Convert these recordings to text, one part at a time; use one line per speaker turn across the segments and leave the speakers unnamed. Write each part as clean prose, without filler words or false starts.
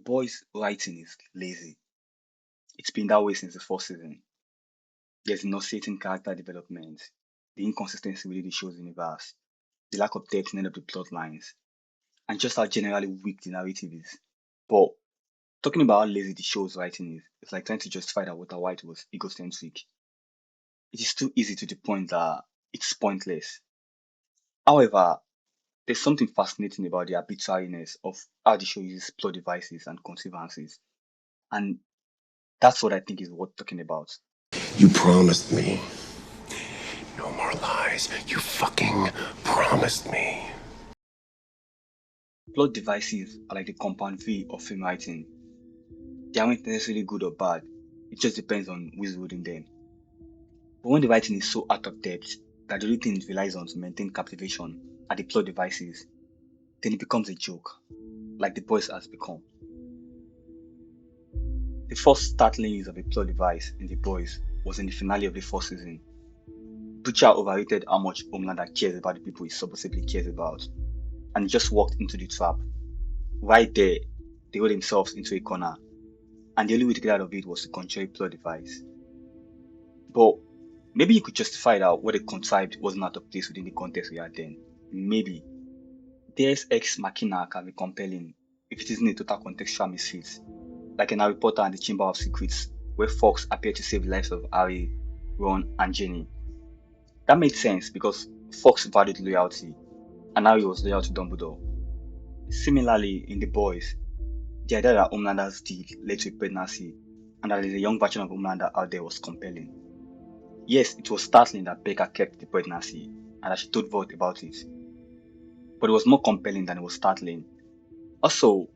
boys' writing is lazy. It's been that way since the first season. There's nauseating character development, the inconsistency within the show's universe, the lack of depth in any of the plot lines, and just how generally weak the narrative is. But talking about how lazy the show's writing is, it's like trying to justify that Walter White was egocentric. It is too easy to the point that it's pointless. However, there's something fascinating about the arbitrariness of how the show uses plot devices and contrivances, and that's what I think is worth talking about.
You promised me. No more lies. You fucking promised me.
Plot devices are like the compound V of film writing. They aren't necessarily good or bad, it just depends on who's reading them. But when the writing is so out of depth that the only thing it relies on to maintain captivation are the plot devices, then it becomes a joke, like The Boys has become. The first startling use of a plot device in The Boys was in the finale of the first season. Butcher overrated how much Homelander cares about the people he supposedly cares about, and he just walked into the trap. Right there, they got themselves into a corner, and the only way to get out of it was to conjure a plot device. But maybe you could justify that what they contrived wasn't out of place within the context we had then. Maybe. Deus Ex Machina can be compelling if it isn't a total contextual misfit, like in Harry Potter and the Chamber of Secrets, where Fox appeared to save the lives of Harry, Ron, and Jenny. That made sense because Fox valued loyalty, and Harry was loyal to Dumbledore. Similarly, in The Boys, the idea that Homelander's deed led to a pregnancy, and that there is a young version of Homelander out there was compelling. Yes, it was startling that Becca kept the pregnancy, and that she told Vought about it. But it was more compelling than it was startling. Also,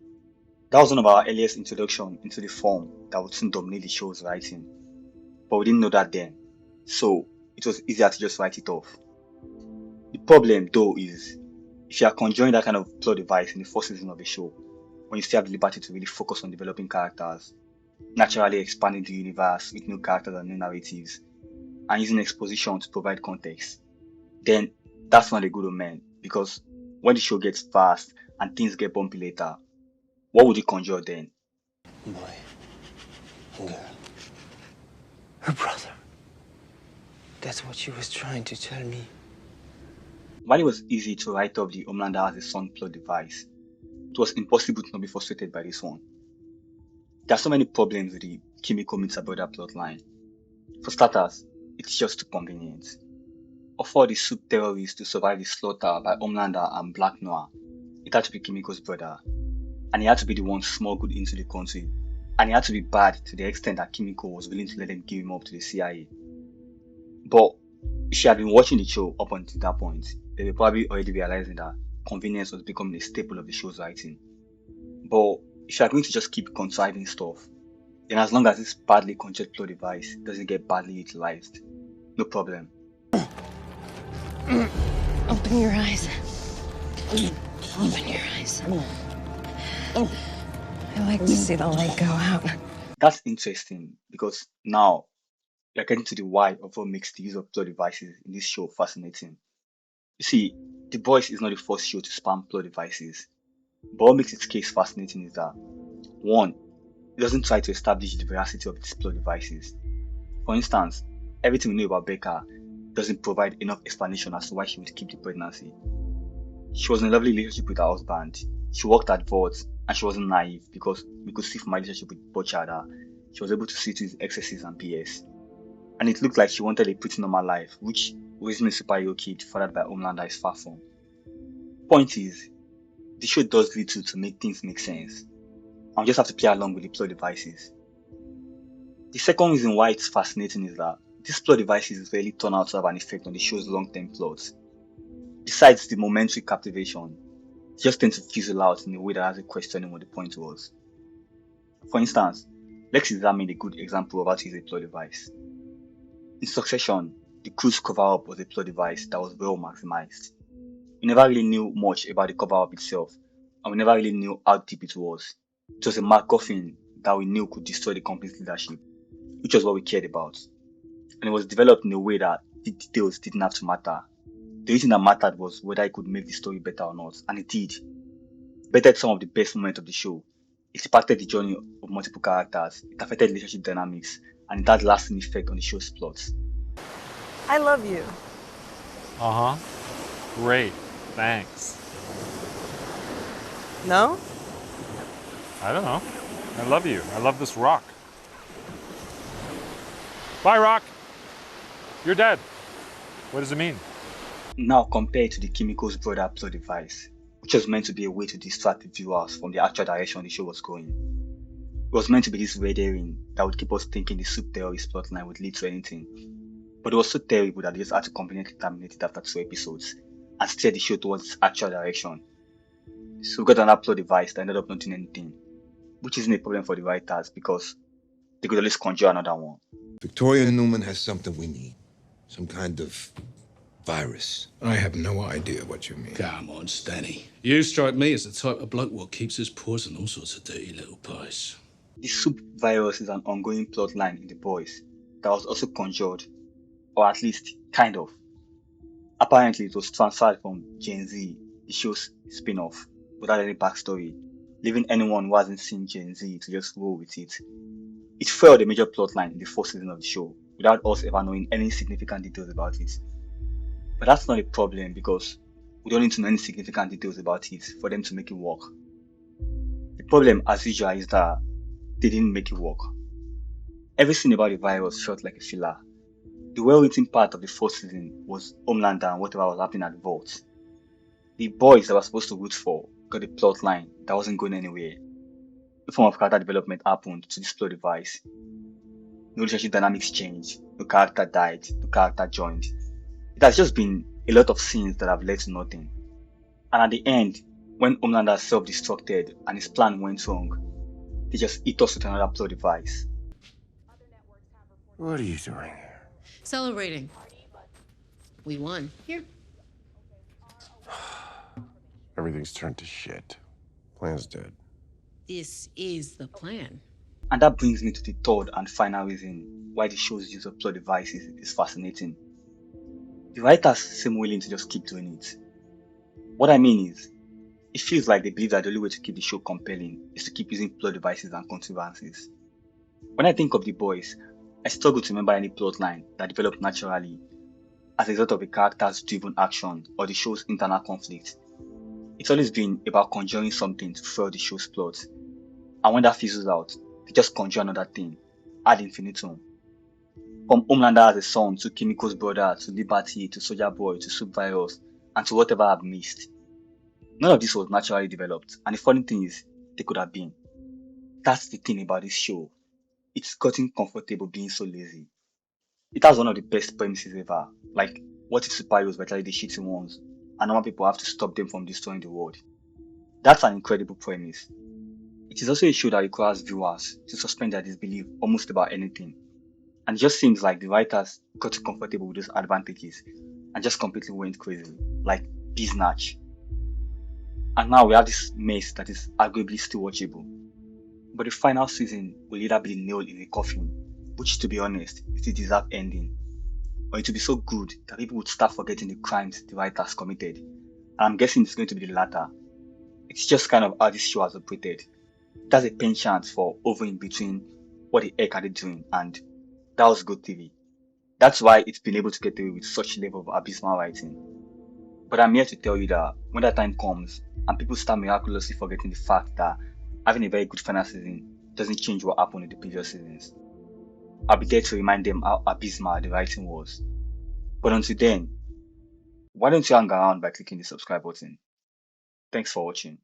that was one of our earliest introduction into the form that would soon dominate the show's writing. But we didn't know that then, so it was easier to just write it off. The problem, though, is if you are conjuring that kind of plot device in the first season of the show, when you still have the liberty to really focus on developing characters, naturally expanding the universe with new characters and new narratives, and using exposition to provide context, then that's not a good omen, because when the show gets fast and things get bumpy later, what would you conjure then?
Boy. Girl. Her brother. That's what she was trying to tell me.
While it was easy to write off the Homelander as a son plot device, it was impossible to not be frustrated by this one. There are so many problems with the Kimiko meets her brother plotline. For starters, it's just too convenient. Of all the soup terrorists to survive the slaughter by Homelander and Black Noir, it had to be Kimiko's brother, and he had to be the one smuggled into the country, and he had to be bad to the extent that Kimiko was willing to let them give him up to the CIA. But if she had been watching the show up until that point, they were probably already realizing that convenience was becoming a staple of the show's writing. But if you are going to just keep contriving stuff, then as long as this badly conjured plot device doesn't get badly utilized, no problem.
Open your eyes. Open your eyes. I like to see the light go out.
That's interesting because now you're getting to the why of what makes the use of plot devices in this show fascinating. You see, The Boys is not the first show to spam plot devices, but what makes its case fascinating is that 1. It doesn't try to establish the veracity of its plot devices. For instance, everything we know about Becca doesn't provide enough explanation as to why she would keep the pregnancy. She was in a lovely relationship with her husband, she worked at Vault, and she wasn't naive because we could see from her relationship with Butcher that she was able to see to his excesses and BS. And it looked like she wanted a pretty normal life, which raising a superhero kid fathered by Homelander is far from. Point is, the show does little to make things make sense, and we just have to play along with the plot devices. The second reason why it's fascinating is that these plot devices rarely turn out to have an effect on the show's long-term plots. Besides the momentary captivation, they just tend to fizzle out in a way that has a questioning what the point was. For instance, let's examine a good example of how to use a plot device. In Succession, the crew's cover-up was a plot device that was well maximized. We never really knew much about the cover-up itself, and we never really knew how deep it was. It was a MacGuffin that we knew could destroy the company's leadership, which was what we cared about. And it was developed in a way that the details didn't have to matter. The only thing that mattered was whether it could make the story better or not, and it did. Bettered some of the best moments of the show, It impacted the journey of multiple characters, it affected relationship dynamics, and it had lasting effect on the show's plot.
I love you.
Uh huh. Great. Thanks.
No?
I don't know. I love you. I love this rock. Bye, rock. You're dead. What does it mean?
Now compare it to the chemicals broader plot device, which was meant to be a way to distract the viewers from the actual direction the show was going. It was meant to be this red herring that would keep us thinking the soup terrorist plotline would lead to anything. But it was so terrible that they just had to conveniently terminate it after 2 episodes and steer the show towards its actual direction. So we got another plot device that ended up not doing anything, which isn't a problem for the writers because they could always conjure another one.
Victoria Newman has something we need. Some kind of virus.
I have no idea what you mean.
Come on, Stanny. You strike me as the type of bloke what keeps his paws in all sorts of dirty little pies.
The soup virus is an ongoing plot line in The Boys that was also conjured, or at least kind of. Apparently, it was transferred from Gen Z, the show's spin-off, without any backstory, leaving anyone who hasn't seen Gen Z to just roll with it. It failed a major plotline in the first season of the show, without us ever knowing any significant details about it. But that's not a problem because we don't need to know any significant details about it for them to make it work. The problem, as usual, is that they didn't make it work. Everything about the virus felt like a filler. The well-written part of the first season was Homelander and whatever was happening at the vault. The boys that were supposed to root for got a plot line that wasn't going anywhere. No form of character development happened to this plot device. No relationship dynamics changed, no character died, no character joined. It has just been a lot of scenes that have led to nothing. And at the end, when Homelander self-destructed and his plan went wrong, they just hit us with another plot device.
What are you doing here?
Celebrating. We won. Here.
Everything's turned to shit. Plan's dead.
This is the plan.
And that brings me to the third and final reason why the show's use of plot devices is fascinating. The writers seem willing to just keep doing it. What I mean is, it feels like they believe that the only way to keep the show compelling is to keep using plot devices and contrivances. When I think of The Boys, I struggle to remember any plotline that developed naturally as a result of a character's driven action or the show's internal conflict. It's always been about conjuring something to fuel the show's plot. And when that fizzles out, they just conjure another thing, ad infinitum. From Homelander as a son to Chemical's brother to Liberty to Soldier Boy to Soup Virus and to whatever I've missed. None of this was naturally developed, and the funny thing is, they could have been. That's the thing about this show. It's gotten comfortable being so lazy. It has one of the best premises ever, like what if superheroes were actually the shitty ones, and normal people have to stop them from destroying the world. That's an incredible premise. It is also a show that requires viewers to suspend their disbelief almost about anything. And it just seems like the writers got comfortable with those advantages and just completely went crazy, like Biznatch. And now we have this mess that is arguably still watchable. But the final season will either be the nail in the coffin, which to be honest, is the deserved ending, or it will be so good that people would start forgetting the crimes the writers committed. And I'm guessing it's going to be the latter. It's just kind of how this show has operated. It has a penchant for over in between what the heck are they doing and that was good TV. That's why it's been able to get away with such level of abysmal writing. But I'm here to tell you that when that time comes and people start miraculously forgetting the fact that having a very good final season doesn't change what happened in the previous seasons, I'll be there to remind them how abysmal the writing was. But until then, why don't you hang around by clicking the subscribe button? Thanks for watching.